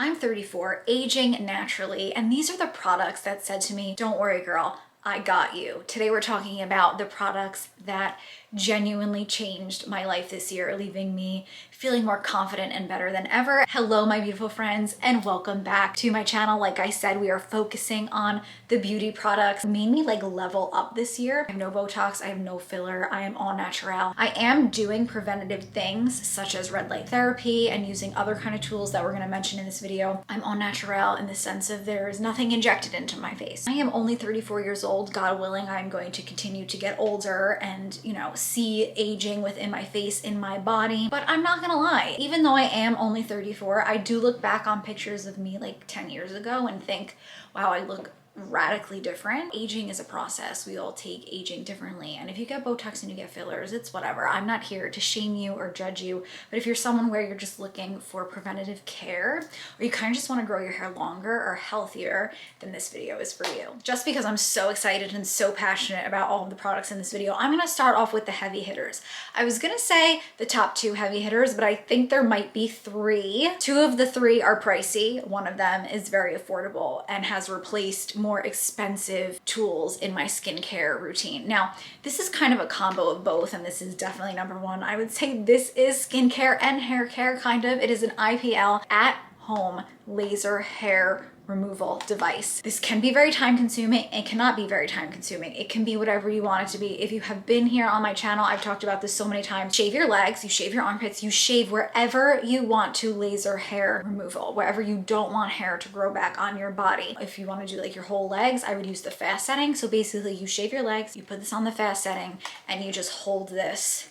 I'm 34, aging naturally, and these are the products that said to me, don't worry girl, I got you. Today we're talking about the products that genuinely changed my life this year, leaving me feeling more confident and better than ever. Hello, my beautiful friends, and welcome back to my channel. Like I said, we are focusing on the beauty products. Made me like level up this year. I have no Botox, I have no filler, I am all natural. I am doing preventative things such as red light therapy and using other kind of tools that we're gonna mention in this video. I'm all natural in the sense of there is nothing injected into my face. I am only 34 years old. God willing, I'm going to continue to get older and, you know, see aging within my face, in my body. But I'm not gonna lie, even though I am only 34, I do look back on pictures of me like 10 years ago and think, wow, I look radically different. Aging is a process. We all take aging differently. And if you get Botox and you get fillers, it's whatever. I'm not here to shame you or judge you. But if you're someone where you're just looking for preventative care, or you kind of just want to grow your hair longer or healthier, then this video is for you. Just because I'm so excited and so passionate about all of the products in this video, I'm going to start off with the heavy hitters. I was going to say the top 2 heavy hitters, but I think there might be 3. 2 of the 3 are pricey. One of them is very affordable and has replaced more expensive tools in my skincare routine. Now, this is kind of a combo of both, and this is definitely number 1. I would say this is skincare and hair care, kind of. It is an IPL at-home laser hair removal device. This can be very time consuming. It cannot be very time consuming. It can be whatever you want it to be. If you have been here on my channel, I've talked about this so many times. Shave your legs, you shave your armpits, you shave wherever you want to laser hair removal, wherever you don't want hair to grow back on your body. If you want to do like your whole legs, I would use the fast setting. So basically you shave your legs, you put this on the fast setting, and you just hold this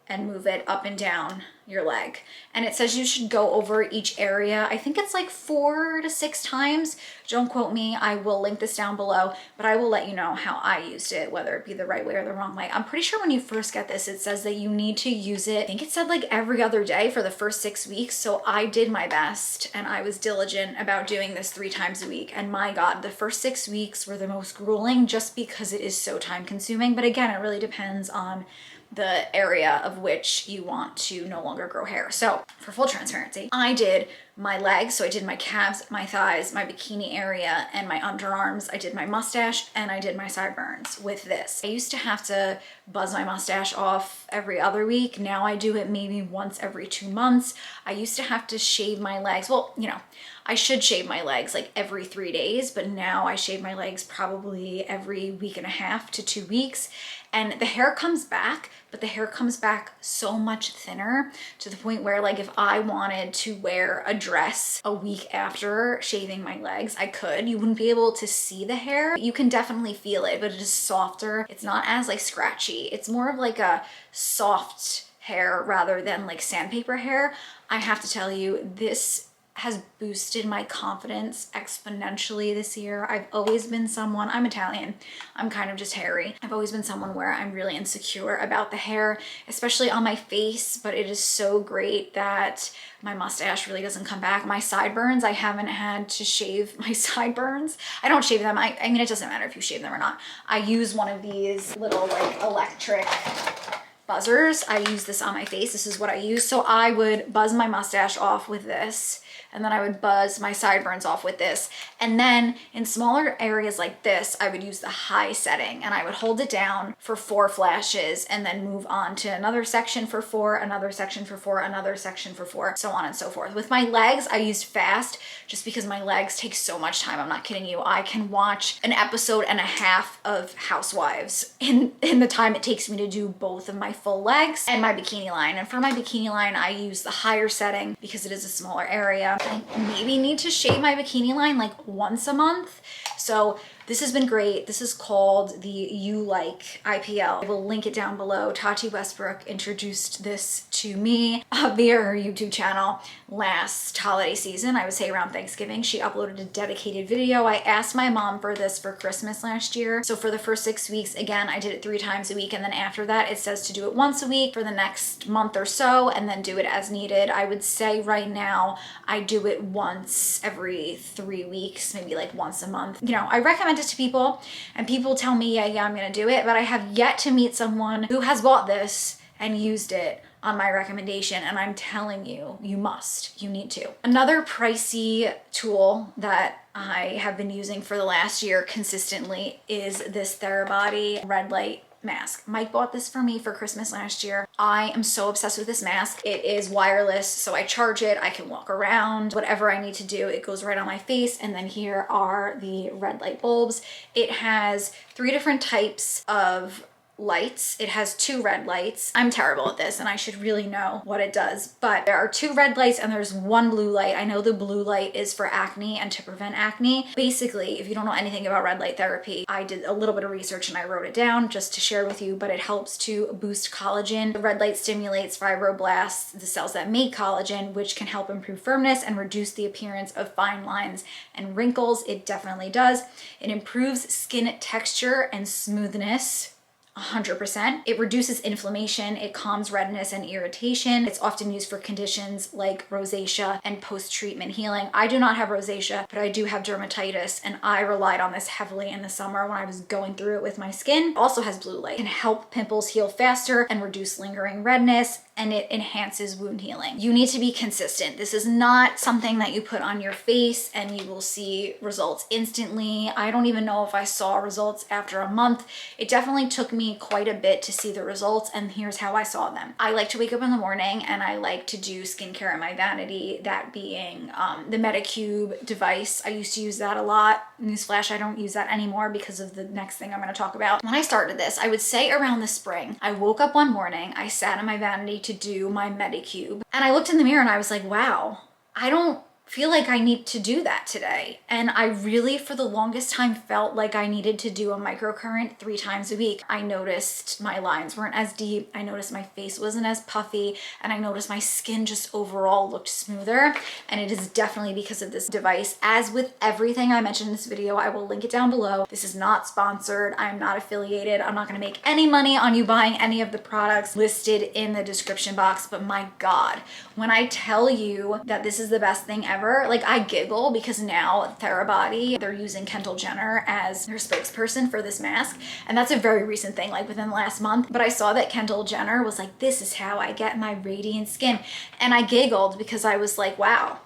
and move it up and down your leg. And it says you should go over each area. I think it's like 4 to 6 times. Don't quote me. I will link this down below, but I will let you know how I used it, whether it be the right way or the wrong way. I'm pretty sure when you first get this, it says that you need to use it. I think it said like every other day for the first 6 weeks. So I did my best and I was diligent about doing this 3 times a week. And my God, the first 6 weeks were the most grueling just because it is so time consuming. But again, it really depends on the area of which you want to no longer grow hair. So for full transparency, I did my legs. So I did my calves, my thighs, my bikini area, and my underarms. I did my mustache and I did my sideburns with this. I used to have to buzz my mustache off every other week. Now I do it maybe once every 2 months. I used to have to shave my legs. Well, you know, I should shave my legs like every 3 days, but now I shave my legs probably every week and a half to 2 weeks. And the hair comes back, but the hair comes back so much thinner to the point where like if I wanted to wear a dress a week after shaving my legs, I could. You wouldn't be able to see the hair. You can definitely feel it, but it is softer. It's not as like scratchy. It's more of like a soft hair rather than like sandpaper hair. I have to tell you, this has boosted my confidence exponentially this year. I've always been someone, I'm Italian, I'm kind of just hairy. I've always been someone where I'm really insecure about the hair, especially on my face, but it is so great that my mustache really doesn't come back. My sideburns, I haven't had to shave my sideburns. I don't shave them. I mean, it doesn't matter if you shave them or not. I use one of these little like electric buzzers. I use this on my face. This is what I use. So I would buzz my mustache off with this, and then I would buzz my sideburns off with this. And then in smaller areas like this, I would use the high setting and I would hold it down for 4 flashes and then move on to another section for 4, another section for 4, another section for 4, so on and so forth. With my legs, I used fast just because my legs take so much time. I'm not kidding you. I can watch an episode and a half of Housewives in the time it takes me to do both of my full legs and my bikini line. And for my bikini line, I use the higher setting because it is a smaller area. I maybe need to shave my bikini line like once a month. So this has been great. This is called the You Like IPL. I will link it down below. Tati Westbrook introduced this to me via her YouTube channel last holiday season. I would say around Thanksgiving. She uploaded a dedicated video. I asked my mom for this for Christmas last year. So for the first 6 weeks, again, I did it 3 times a week. And then after that, it says to do it once a week for the next month or so, and then do it as needed. I would say right now, I do it once every 3 weeks, maybe like once a month. You know, I recommend it to people and people tell me, yeah, I'm gonna do it, but I have yet to meet someone who has bought this and used it on my recommendation, and I'm telling you, you need to. Another pricey tool that I have been using for the last year consistently is this Therabody red light mask. Mike bought this for me for Christmas last year. I am so obsessed with this mask. It is wireless, so I charge it, I can walk around, whatever I need to do, it goes right on my face. And then here are the red light bulbs. It has 3 different types of lights. It has 2 red lights. I'm terrible at this and I should really know what it does, but there are 2 red lights and there's 1 blue light. I know the blue light is for acne and to prevent acne. Basically, if you don't know anything about red light therapy, I did a little bit of research and I wrote it down just to share with you, but it helps to boost collagen. The red light stimulates fibroblasts, the cells that make collagen, which can help improve firmness and reduce the appearance of fine lines and wrinkles. It definitely does. It improves skin texture and smoothness. 100%. It reduces inflammation, it calms redness and irritation. It's often used for conditions like rosacea and post-treatment healing. I do not have rosacea, but I do have dermatitis, and I relied on this heavily in the summer when I was going through it with my skin. It also has blue light. It can help pimples heal faster and reduce lingering redness, and it enhances wound healing. You need to be consistent. This is not something that you put on your face and you will see results instantly. I don't even know if I saw results after a month. It definitely took me quite a bit to see the results, and here's how I saw them. I like to wake up in the morning and I like to do skincare in my vanity, that being the Medicube device. I used to use that a lot. Newsflash, I don't use that anymore because of the next thing I'm going to talk about. When I started this, I would say around the spring, I woke up one morning, I sat in my vanity to do my Medicube, and I looked in the mirror and I was like, wow, I don't feel like I need to do that today. And I really, for the longest time, felt like I needed to do a microcurrent 3 times a week. I noticed my lines weren't as deep. I noticed my face wasn't as puffy, and I noticed my skin just overall looked smoother. And it is definitely because of this device. As with everything I mentioned in this video, I will link it down below. This is not sponsored. I'm not affiliated. I'm not gonna make any money on you buying any of the products listed in the description box. But my God, when I tell you that this is the best thing ever, like I giggle because now Therabody, they're using Kendall Jenner as their spokesperson for this mask. And that's a very recent thing, like within the last month. But I saw that Kendall Jenner was like, this is how I get my radiant skin. And I giggled because I was like, wow,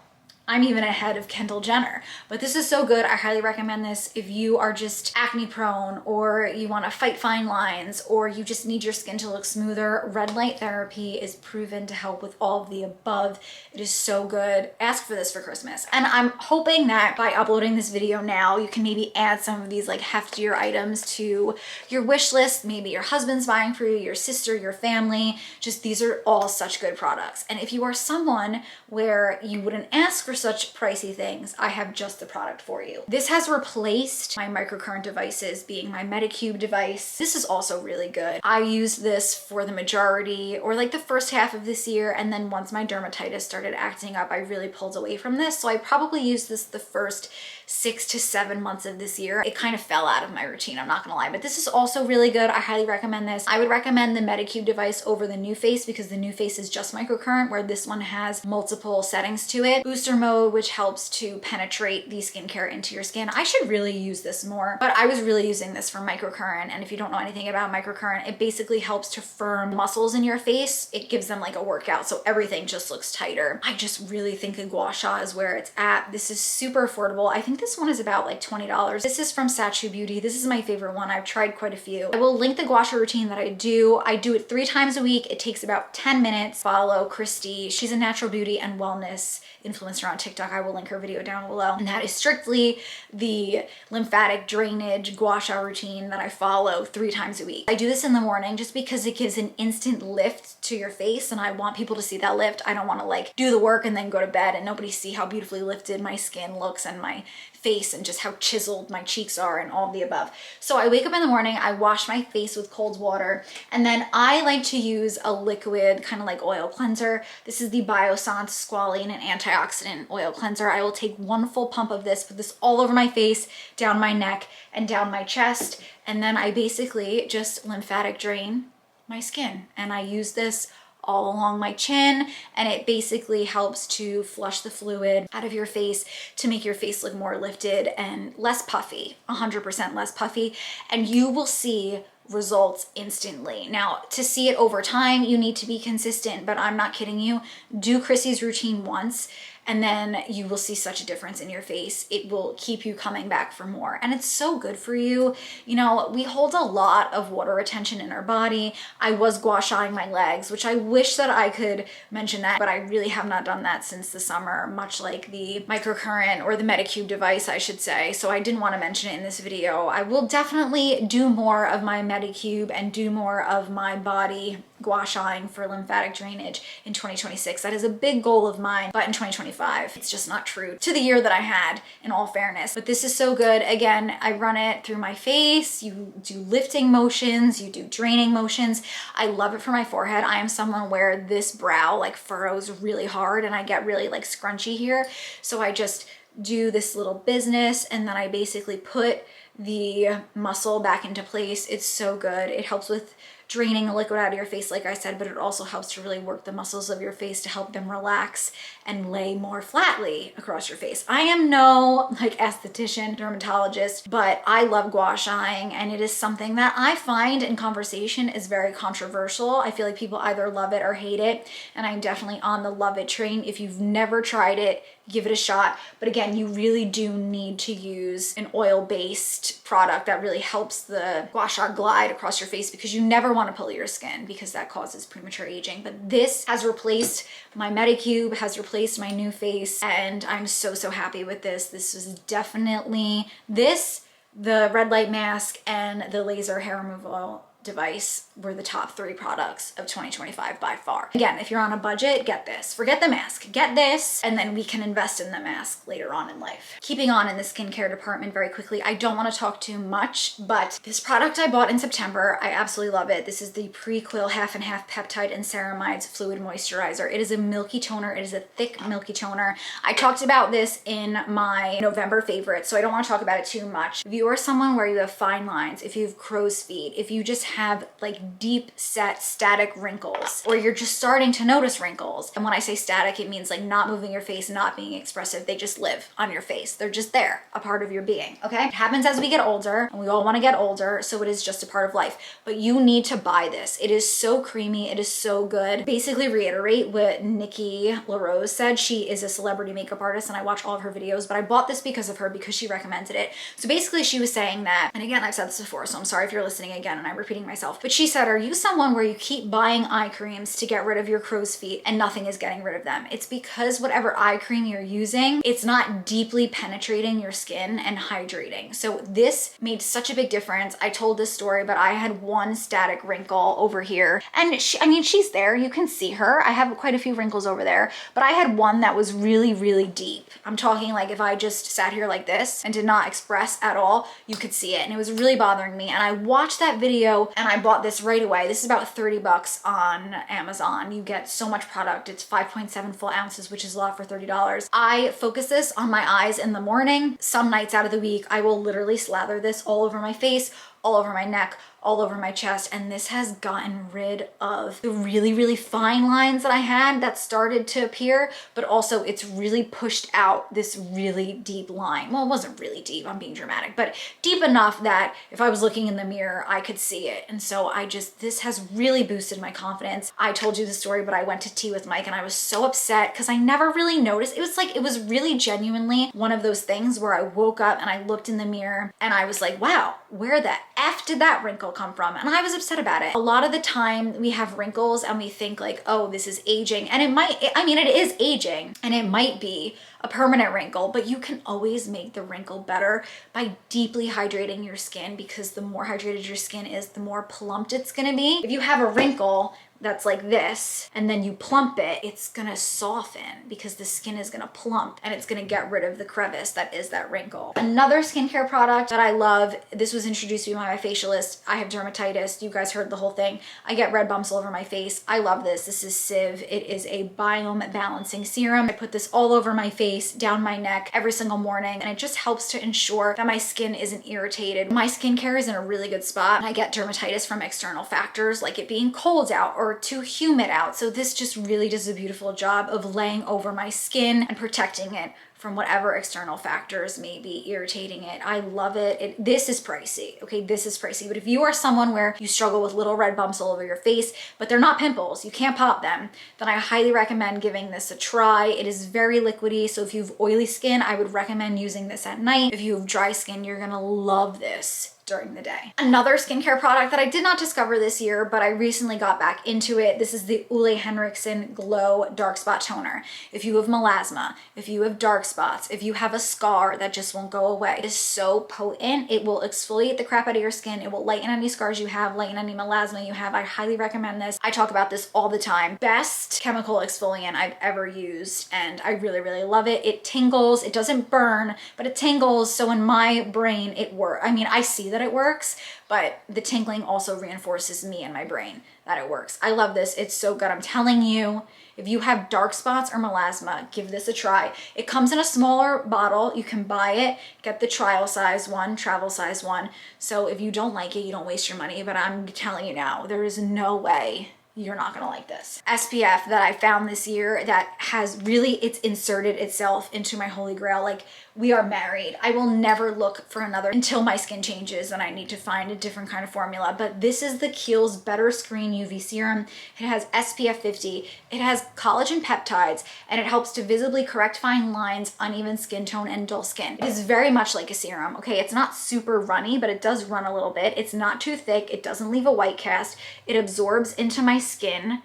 I'm even ahead of Kendall Jenner. But this is so good. I highly recommend this if you are just acne prone, or you want to fight fine lines, or you just need your skin to look smoother. Red light therapy is proven to help with all of the above. It is so good. Ask for this for Christmas. And I'm hoping that by uploading this video now, you can maybe add some of these like heftier items to your wish list. Maybe your husband's buying for you, your sister, your family. Just these are all such good products. And if you are someone where you wouldn't ask for such pricey things, I have just the product for you. This has replaced my microcurrent devices, being my Medicube device. This is also really good. I used this for the majority, or like the first half of this year, and then once my dermatitis started acting up, I really pulled away from this. So I probably used this the first 6 to 7 months of this year. It kind of fell out of my routine, I'm not gonna lie, but this is also really good. I highly recommend this. I would recommend the Medicube device over the NuFace because the NuFace is just microcurrent, where this one has multiple settings to it. Booster mode, which helps to penetrate the skincare into your skin. I should really use this more, but I was really using this for microcurrent. And if you don't know anything about microcurrent, it basically helps to firm muscles in your face. It gives them like a workout, so everything just looks tighter. I just really think a gua sha is where it's at. This is super affordable. I think this one is about like $20. This is from Sachu Beauty. This is my favorite one. I've tried quite a few. I will link the gua sha routine that I do. I do it 3 times a week. It takes about 10 minutes. Follow Christy. She's a natural beauty and wellness influencer on TikTok. I will link her video down below. And that is strictly the lymphatic drainage gua sha routine that I follow 3 times a week. I do this in the morning just because it gives an instant lift to your face, and I want people to see that lift. I don't want to like do the work and then go to bed and nobody see how beautifully lifted my skin looks and my face and just how chiseled my cheeks are and all of the above. So I wake up in the morning, I wash my face with cold water, and then I like to use a liquid kind of like oil cleanser. This is the Biossance Squalene and Antioxidant Oil Cleanser. I will take 1 full pump of this, put this all over my face, down my neck, and down my chest, and then I basically just lymphatic drain my skin. And I use this all along my chin, and it basically helps to flush the fluid out of your face to make your face look more lifted and less puffy, 100% less puffy, and you will see results instantly. Now, to see it over time, you need to be consistent, but I'm not kidding you. Do Chrissy's routine once, and then you will see such a difference in your face. It will keep you coming back for more. And it's so good for you. You know, we hold a lot of water retention in our body. I was gua shaing my legs, which I wish that I could mention that, but I really have not done that since the summer, much like the microcurrent or the Medicube device, I should say. So I didn't want to mention it in this video. I will definitely do more of my Medicube and do more of my body gua shaing for lymphatic drainage in 2026. That is a big goal of mine, but in 2025, it's just not true to the year that I had, in all fairness. But this is so good. Again, I run it through my face. You do lifting motions, you do draining motions. I love it for my forehead. I am someone where this brow like furrows really hard and I get really like scrunchy here. So I just do this little business and then I basically put the muscle back into place. It's so good. It helps with draining the liquid out of your face, like I said, but it also helps to really work the muscles of your face to help them relax and lay more flatly across your face. I am no like esthetician, dermatologist, but I love gua shaing, and it is something that I find in conversation is very controversial. I feel like people either love it or hate it, and I'm definitely on the love it train. If you've never tried it, give it a shot. But again, you really do need to use an oil-based product that really helps the gua sha glide across your face, because you never want to pull your skin because that causes premature aging. But this has replaced my Medicube, has replaced my NuFace, and I'm so happy with this. This is definitely the red light mask and the laser hair removal device were the top 3 products of 2025 by far. Again, if you're on a budget, get this. Forget the mask, get this, and then we can invest in the mask later on in life. Keeping on in the skincare department very quickly, I don't want to talk too much, but this product I bought in September, I absolutely love it. This is the Prequil Half and Half Peptide and Ceramides Fluid Moisturizer. It is a milky toner. It is a thick milky toner. I talked about this in my November favorites, so I don't want to talk about it too much. If you are someone where you have fine lines, if you have crow's feet, if you just have like deep set static wrinkles, or you're just starting to notice wrinkles. And when I say static, it means like not moving your face, not being expressive. They just live on your face. They're just there, a part of your being, okay? It happens as we get older, and we all want to get older, so it is just a part of life. But you need to buy this. It is so creamy. It is so good. Basically reiterate what Nikki LaRose said. She is a celebrity makeup artist, and I watch all of her videos, but I bought this because of her, because she recommended it. So basically she was saying that, and again, I've said this before, so I'm sorry if you're listening again and I'm repeating myself, but she said, are you someone where you keep buying eye creams to get rid of your crow's feet and nothing is getting rid of them? It's because whatever eye cream you're using, it's not deeply penetrating your skin and hydrating. So this made such a big difference. I told this story, but I had one static wrinkle over here, and she's there, you can see her. I have quite a few wrinkles over there, but I had one that was really deep. I'm talking like if I just sat here like this and did not express at all, you could see it, and it was really bothering me. And I watched that video and I bought this right away. This is about 30 bucks on Amazon. You get so much product. It's 5.7 full ounces, which is a lot for $30. I focus this on my eyes in the morning. Some nights out of the week, I will literally slather this all over my face, all over my neck, all over my chest, and this has gotten rid of the really fine lines that I had that started to appear, but also it's really pushed out this really deep line. Well, it wasn't really deep, I'm being dramatic, but deep enough that if I was looking in the mirror, I could see it. And so this has really boosted my confidence. I told you the story, but I went to tea with Mike and I was so upset because I never really noticed. It was really genuinely one of those things where I woke up and I looked in the mirror and I was like, wow, where the F did that wrinkle come from? And I was upset about it. A lot of the time we have wrinkles and we think like, oh, this is aging. And it is aging and it might be a permanent wrinkle, but you can always make the wrinkle better by deeply hydrating your skin, because the more hydrated your skin is, the more plumped it's gonna be. If you have a wrinkle that's like this and then you plump it, it's gonna soften because the skin is gonna plump and it's gonna get rid of the crevice that is that wrinkle. Another skincare product that I love, this was introduced to me by my facialist. I have dermatitis. You guys heard the whole thing. I get red bumps all over my face. I love this. This is Civ. It is a biome balancing serum. I put this all over my face. face, down my neck every single morning, and it just helps to ensure that my skin isn't irritated. My skincare is in a really good spot. I get dermatitis from external factors like it being cold out or too humid out. So this just really does a beautiful job of laying over my skin and protecting it from whatever external factors may be irritating it. I love it. This is pricey, okay? This is pricey. But if you are someone where you struggle with little red bumps all over your face, but they're not pimples, you can't pop them, then I highly recommend giving this a try. It is very liquidy, so if you have oily skin, I would recommend using this at night. If you have dry skin, you're gonna love this during the day. Another skincare product that I did not discover this year, but I recently got back into it. This is the Ole Henriksen Glow Dark Spot Toner. If you have melasma, if you have dark spots, if you have a scar that just won't go away, it is so potent. It will exfoliate the crap out of your skin. It will lighten any scars you have, lighten any melasma you have. I highly recommend this. I talk about this all the time. Best chemical exfoliant I've ever used, and I really, really love it. It tingles, it doesn't burn, but it tingles, so in my brain it works. I mean, I see that it works, but the tingling also reinforces me and my brain that it works. I love this. It's so good. I'm telling you, if you have dark spots or melasma, give this a try. It comes in a smaller bottle. You can buy it, get the trial size one, travel size one. So if you don't like it, you don't waste your money, but I'm telling you now, there is no way you're not gonna like this. SPF that I found this year that has really, it's inserted itself into my holy grail. Like, we are married. I will never look for another until my skin changes and I need to find a different kind of formula. But this is the Kiehl's Better Screen UV Serum. It has SPF 50. It has collagen peptides, and it helps to visibly correct fine lines, uneven skin tone, and dull skin. It is very much like a serum, okay? It's not super runny, but it does run a little bit. It's not too thick. It doesn't leave a white cast. It absorbs into my skin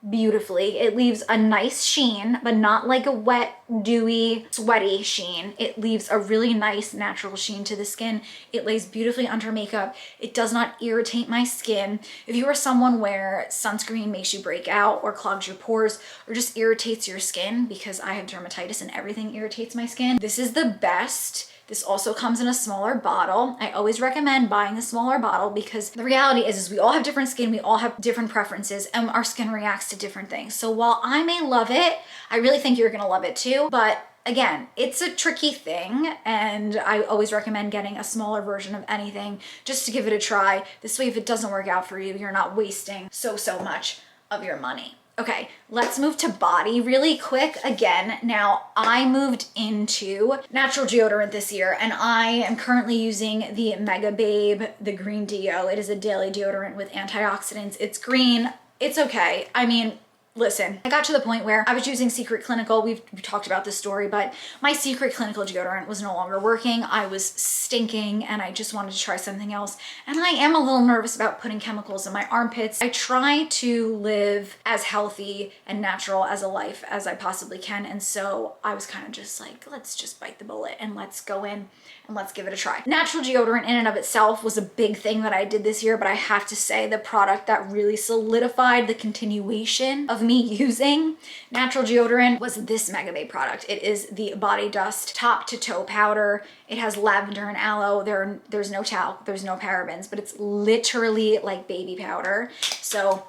beautifully. It leaves a nice sheen, but not like a wet, dewy, sweaty sheen. It leaves a really nice natural sheen to the skin. It lays beautifully under makeup. It does not irritate my skin. If you are someone where sunscreen makes you break out or clogs your pores or just irritates your skin, because I have dermatitis and everything irritates my skin, this is the best. This also comes in a smaller bottle. I always recommend buying a smaller bottle because the reality is we all have different skin, we all have different preferences, and our skin reacts to different things. So while I may love it, I really think you're gonna love it too. But again, it's a tricky thing, and I always recommend getting a smaller version of anything just to give it a try. This way, if it doesn't work out for you, you're not wasting so much of your money. Okay, let's move to body really quick again. Now, I moved into natural deodorant this year, and I am currently using the Mega Babe, the green deo. It is a daily deodorant with antioxidants. It's green. It's okay. I mean, listen, I got to the point where I was using Secret Clinical. We've talked about this story, but my Secret Clinical deodorant was no longer working. I was stinking and I just wanted to try something else. And I am a little nervous about putting chemicals in my armpits. I try to live as healthy and natural as a life as I possibly can. And so I was kind of just like, let's just bite the bullet and let's go in and let's give it a try. Natural deodorant in and of itself was a big thing that I did this year, but I have to say the product that really solidified the continuation of me using natural deodorant was this Mega Babe product. It is the Body Dust top to toe powder. It has lavender and aloe. There's no talc, there's no parabens, but it's literally like baby powder. So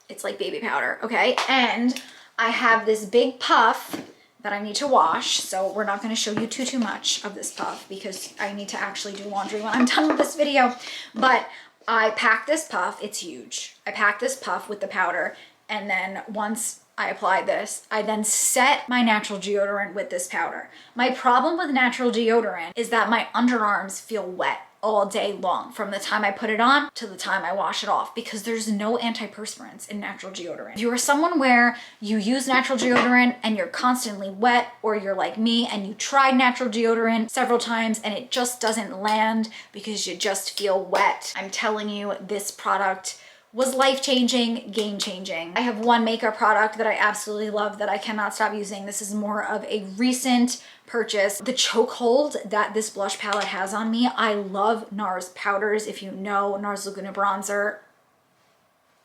it's like baby powder, okay? And I have this big puff that I need to wash, so we're not going to show you too much of this puff because I need to actually do laundry when I'm done with this video. But I pack this puff, it's huge. I pack this puff with the powder, and then once I apply this, I then set my natural deodorant with this powder. My problem with natural deodorant is that my underarms feel wet all day long from the time I put it on to the time I wash it off because there's no antiperspirants in natural deodorant. If you are someone where you use natural deodorant and you're constantly wet, or you're like me and you tried natural deodorant several times and it just doesn't land because you just feel wet, I'm telling you, this product was life-changing, game-changing. I have one makeup product that I absolutely love that I cannot stop using. This is more of a recent purchase. The chokehold that this blush palette has on me, I love NARS powders. If you know NARS Laguna Bronzer,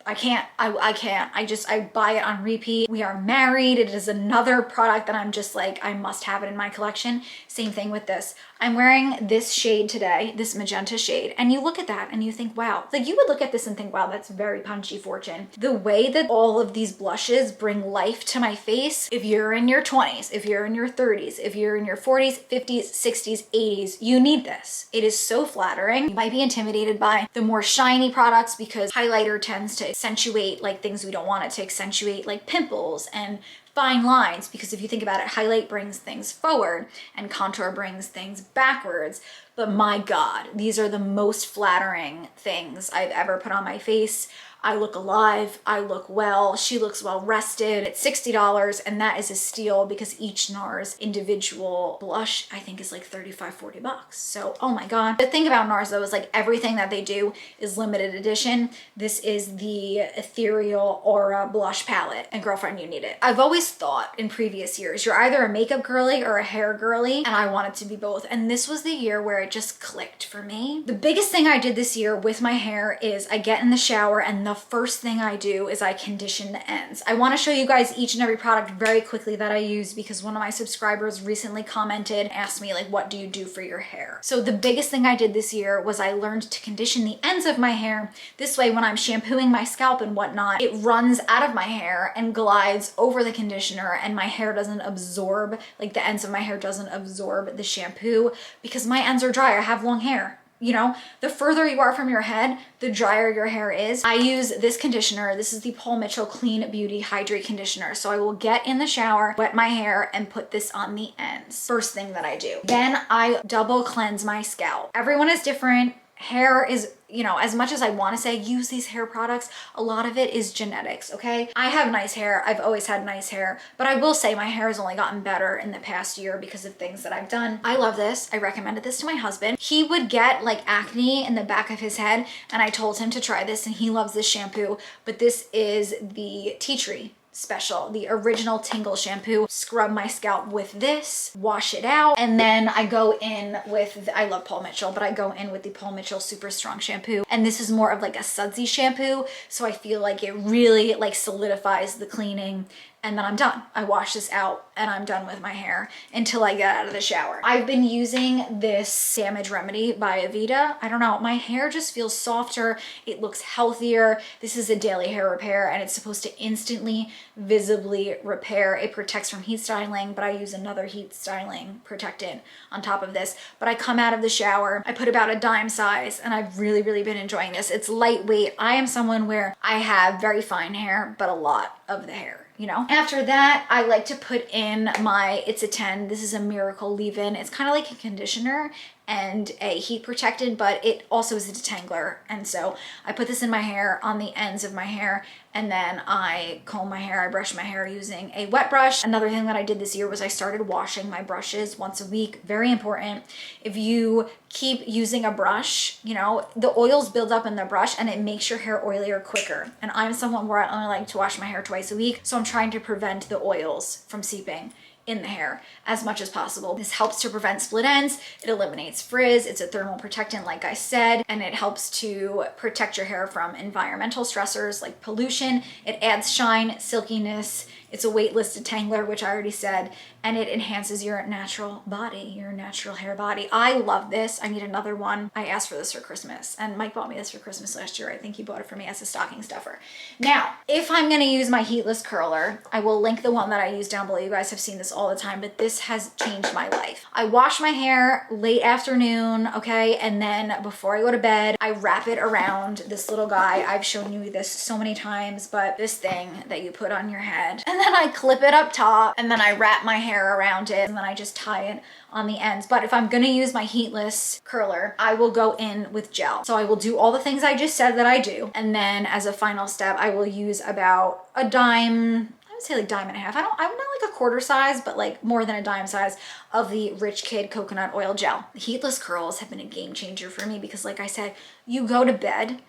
I can't. I buy it on repeat. We are married. It is another product that I'm just like, I must have it in my collection. Same thing with this. I'm wearing this shade today, this magenta shade. And you look at that and you think, wow, like you would look at this and think, wow, that's very punchy, Fortune. The way that all of these blushes bring life to my face, if you're in your 20s, if you're in your 30s, if you're in your 40s, 50s, 60s, 80s, you need this. It is so flattering. You might be intimidated by the more shiny products because highlighter tends to accentuate like things we don't want it to accentuate, like pimples and fine lines, because if you think about it, highlight brings things forward and contour brings things backwards. But my God, these are the most flattering things I've ever put on my face. I look alive, I look well, she looks well rested. It's $60 and that is a steal because each NARS individual blush I think is like 35, 40 bucks. So, oh my God. The thing about NARS though is like everything that they do is limited edition. This is the Ethereal Aura blush palette and girlfriend, you need it. I've always thought in previous years, you're either a makeup girly or a hair girly, and I wanted to be both. And this was the year where it just clicked for me. The biggest thing I did this year with my hair is I get in the shower and the first thing I do is I condition the ends. I want to show you guys each and every product very quickly that I use because one of my subscribers recently commented, asked me like, what do you do for your hair? So the biggest thing I did this year was I learned to condition the ends of my hair. This way, when I'm shampooing my scalp and whatnot, it runs out of my hair and glides over the conditioner and my hair doesn't absorb, like the ends of my hair doesn't absorb the shampoo because my ends are dry. I have long hair. You know, the further you are from your head, the drier your hair is. I use this conditioner. This is the Paul Mitchell Clean Beauty Hydrate Conditioner. So I will get in the shower, wet my hair, and put this on the ends. First thing that I do. Then I double cleanse my scalp. Everyone is different. Hair is, you know, as much as I want to say use these hair products, a lot of it is genetics, okay? I have nice hair. I've always had nice hair, but I will say my hair has only gotten better in the past year because of things that I've done. I love this. I recommended this to my husband. He would get like acne in the back of his head, and I told him to try this, and he loves this shampoo, but this is the tea tree special, the original Tingle shampoo. Scrub my scalp with this, wash it out, and then I go in with, I love Paul Mitchell, but I go in with the Paul Mitchell Super Strong shampoo. And this is more of like a sudsy shampoo, so I feel like it really like solidifies the cleaning. And then I'm done. I wash this out and I'm done with my hair until I get out of the shower. I've been using this Damage Remedy by Aveda. I don't know, my hair just feels softer. It looks healthier. This is a daily hair repair and it's supposed to instantly, visibly repair. It protects from heat styling, but I use another heat styling protectant on top of this. But I come out of the shower, I put about a dime size, and I've really, really been enjoying this. It's lightweight. I am someone where I have very fine hair, but a lot of the hair. You know, after that, I like to put in my It's a 10. This is a Miracle Leave-In. It's kind of like a conditioner and a heat protectant, but it also is a detangler. And so I put this in my hair, on the ends of my hair, and then I comb my hair. I brush my hair using a wet brush. Another thing that I did this year was I started washing my brushes once a week. Very important. If you keep using a brush, you know, the oils build up in the brush and it makes your hair oilier quicker. And I'm someone where I only like to wash my hair twice a week, so I'm trying to prevent the oils from seeping in the hair as much as possible. This helps to prevent split ends. It eliminates frizz. It's a thermal protectant, like I said, and it helps to protect your hair from environmental stressors like pollution. It adds shine, silkiness. It's a weightless detangler, which I already said, and it enhances your natural body, your natural hair body. I love this. I need another one. I asked for this for Christmas, and Mike bought me this for Christmas last year. I think he bought it for me as a stocking stuffer. Now, if I'm gonna use my heatless curler, I will link the one that I use down below. You guys have seen this all the time, but this has changed my life. I wash my hair late afternoon, okay, and then before I go to bed, I wrap it around this little guy. I've shown you this so many times, but this thing that you put on your head, and then I clip it up top, and then I wrap my hair around it, and then I just tie it on the ends. But if I'm gonna use my heatless curler, I will go in with gel. So I will do all the things I just said that I do, and then as a final step, I will use about a dime, I would say like dime and a half. I'm not like a quarter size, but like more than a dime size of the Rich Kid coconut oil gel. The heatless curls have been a game changer for me because like I said, you go to bed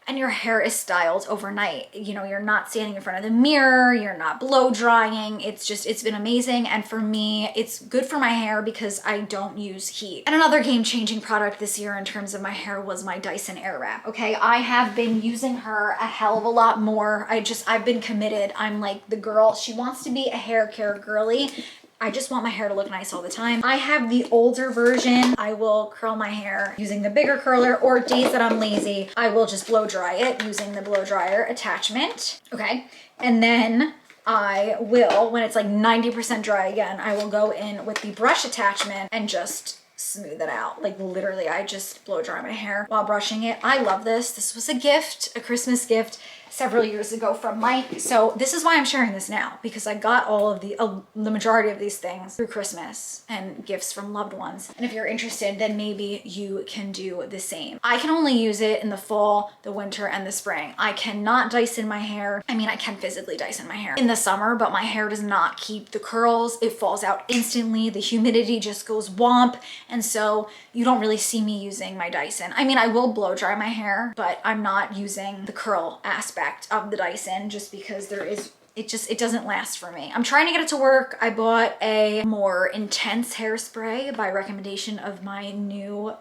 and your hair is styled overnight. You know, you're not standing in front of the mirror, you're not blow drying. It's been amazing. And for me, it's good for my hair because I don't use heat. And another game-changing product this year in terms of my hair was my Dyson Airwrap. Okay, I have been using her a hell of a lot more. I've been committed. I'm like the girl, she wants to be a hair care girly. I just want my hair to look nice all the time. I have the older version. I will curl my hair using the bigger curler, or days that I'm lazy, I will just blow dry it using the blow dryer attachment. Okay, and then I will, when it's like 90% dry again, I will go in with the brush attachment and just smooth it out. Like literally, I just blow dry my hair while brushing it. I love this. This was a gift, a Christmas gift several years ago from Mike. So this is why I'm sharing this now, because I got all of the majority of these things through Christmas and gifts from loved ones. And if you're interested, then maybe you can do the same. I can only use it in the fall, the winter, and the spring. I cannot Dyson my hair. I mean, I can physically Dyson my hair in the summer, but my hair does not keep the curls. It falls out instantly. The humidity just goes womp. And so you don't really see me using my Dyson. I mean, I will blow dry my hair, but I'm not using the curl aspect of the Dyson just because it doesn't last for me. I'm trying to get it to work. I bought a more intense hairspray by recommendation of my new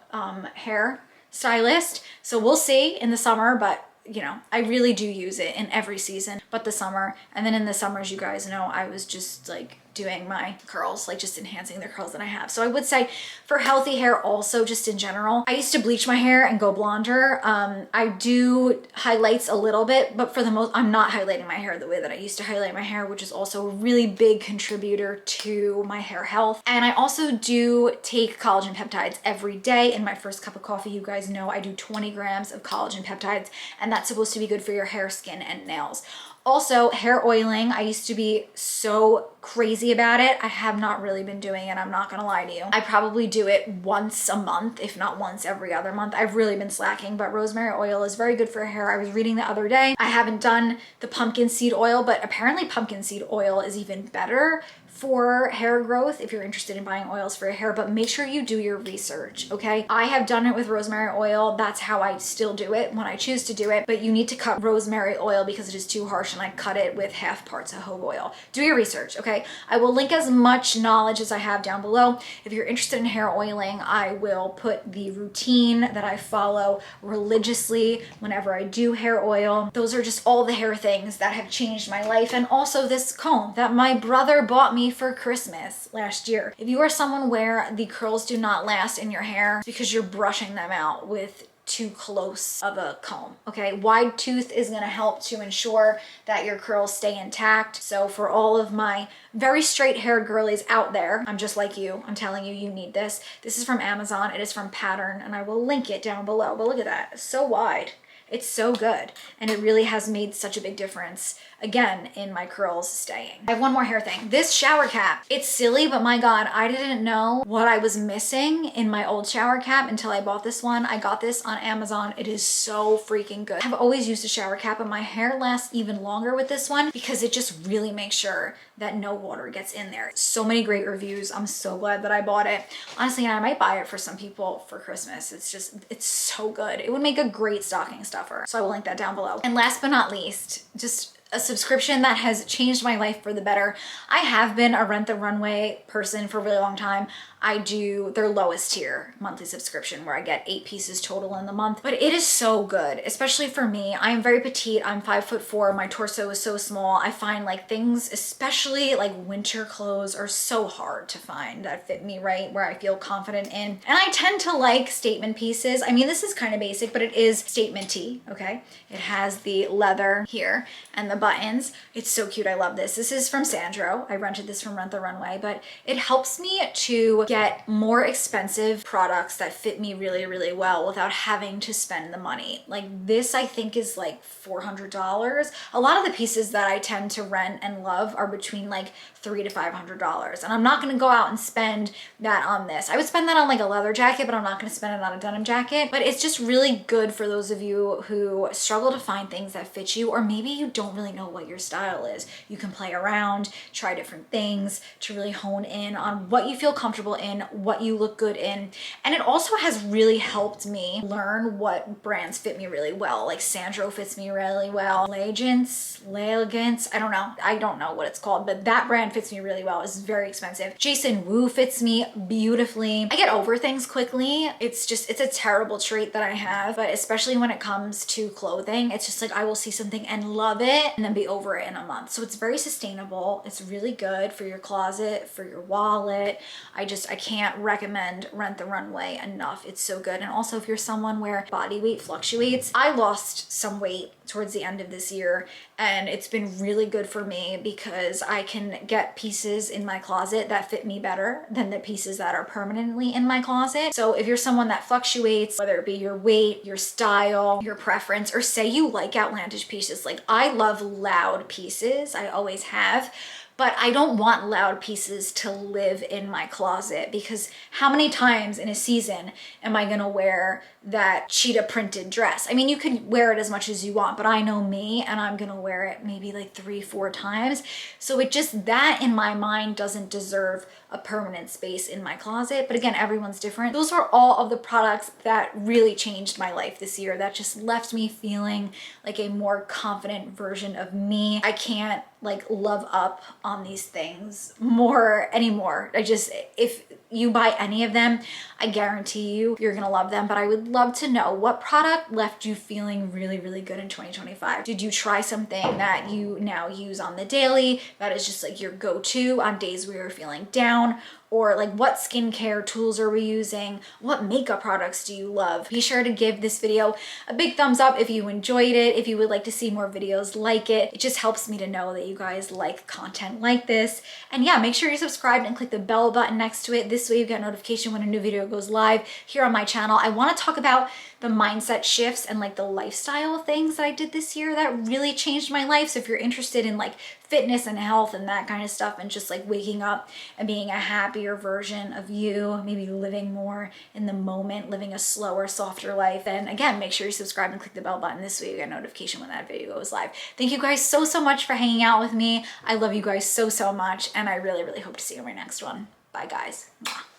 hair stylist. So we'll see in the summer, but you know, I really do use it in every season but the summer. And then in the summers, you guys know, I was just like doing my curls, like just enhancing the curls that I have. So I would say for healthy hair also, just in general, I used to bleach my hair and go blonder. I do highlights a little bit, but for the most, I'm not highlighting my hair the way that I used to highlight my hair, which is also a really big contributor to my hair health. And I also do take collagen peptides every day. In my first cup of coffee, you guys know I do 20 grams of collagen peptides, and that's supposed to be good for your hair, skin, and nails. Also, hair oiling, I used to be so crazy about it. I have not really been doing it, I'm not gonna lie to you. I probably do it once a month, if not once every other month. I've really been slacking, but rosemary oil is very good for hair. I was reading the other day, I haven't done the pumpkin seed oil, but apparently pumpkin seed oil is even better for hair growth if you're interested in buying oils for your hair, but make sure you do your research, okay? I have done it with rosemary oil. That's how I still do it when I choose to do it, but you need to cut rosemary oil because it is too harsh, and I cut it with half parts of jojoba oil. Do your research, okay? I will link as much knowledge as I have down below. If you're interested in hair oiling, I will put the routine that I follow religiously whenever I do hair oil. Those are just all the hair things that have changed my life, and also this comb that my brother bought me for Christmas last year. If you are someone where the curls do not last in your hair, it's because you're brushing them out with too close of a comb, okay? Wide tooth is gonna help to ensure that your curls stay intact. So for all of my very straight haired girlies out there, I'm just like you, I'm telling you, you need this. This is from Amazon, it is from Pattern, and I will link it down below. But look at that, it's so wide. It's so good, and it really has made such a big difference, again, in my curls staying. I have one more hair thing. This shower cap. It's silly, but my God, I didn't know what I was missing in my old shower cap until I bought this one. I got this on Amazon. It is so freaking good. I've always used a shower cap, and my hair lasts even longer with this one because it just really makes sure that no water gets in there. So many great reviews. I'm so glad that I bought it. Honestly, I might buy it for some people for Christmas. It's so good. It would make a great stocking stuffer. So I will link that down below. And last but not least, just a subscription that has changed my life for the better. I have been a Rent the Runway person for a really long time. I do their lowest tier monthly subscription where I get 8 pieces total in the month, but it is so good, especially for me. I am very petite. I'm 5'4". My torso is so small. I find like things, especially like winter clothes, are so hard to find that fit me right, where I feel confident in. And I tend to like statement pieces. I mean, this is kind of basic, but it is statement-y, okay? It has the leather here and the buttons. It's so cute. I love this. This is from Sandro. I rented this from Rent the Runway, but it helps me to get more expensive products that fit me really, really well without having to spend the money. Like this, I think is like $400. A lot of the pieces that I tend to rent and love are between like $300 to $500. And I'm not gonna go out and spend that on this. I would spend that on like a leather jacket, but I'm not gonna spend it on a denim jacket. But it's just really good for those of you who struggle to find things that fit you, or maybe you don't really know what your style is. You can play around, try different things to really hone in on what you feel comfortable in, what you look good in. And it also has really helped me learn what brands fit me really well. Like Sandro fits me really well. Legance, I don't know what it's called, but that brand fits me really well. It's very expensive. Jason Wu fits me beautifully. I get over things quickly. It's a terrible trait that I have, but especially when it comes to clothing, it's just like I will see something and love it and then be over it in a month. So it's very sustainable. It's really good for your closet, for your wallet. I can't recommend Rent the Runway enough. It's so good. And also if you're someone where body weight fluctuates, I lost some weight towards the end of this year, and it's been really good for me because I can get pieces in my closet that fit me better than the pieces that are permanently in my closet. So if you're someone that fluctuates, whether it be your weight, your style, your preference, or say you like outlandish pieces, like I love loud pieces, I always have, but I don't want loud pieces to live in my closet, because how many times in a season am I gonna wear that cheetah printed dress? I mean, you can wear it as much as you want, but I know me and I'm gonna wear it maybe like 3-4 times. So that in my mind doesn't deserve a permanent space in my closet. But again, everyone's different. Those are all of the products that really changed my life this year, that just left me feeling like a more confident version of me. I can't like love up on these things anymore. If you buy any of them, I guarantee you're gonna love them. But I would love to know, what product left you feeling really, really good in 2025? Did you try something that you now use on the daily that is just like your go-to on days where you're feeling down? Or like, what skincare tools are we using? What makeup products do you love? Be sure to give this video a big thumbs up if you enjoyed it, if you would like to see more videos like it. It just helps me to know that you guys like content like this. And yeah, make sure you're subscribed and click the bell button next to it. This way you get notification when a new video goes live here on my channel. I want to talk about the mindset shifts and like the lifestyle things that I did this year that really changed my life. So if you're interested in like fitness and health and that kind of stuff, and just like waking up and being a happier version of you, maybe living more in the moment, living a slower, softer life, then again, make sure you subscribe and click the bell button. This way you get a notification when that video goes live. Thank you guys so much for hanging out with me. I love you guys so much, and I really, really hope to see you in my next one. Bye guys. Mwah.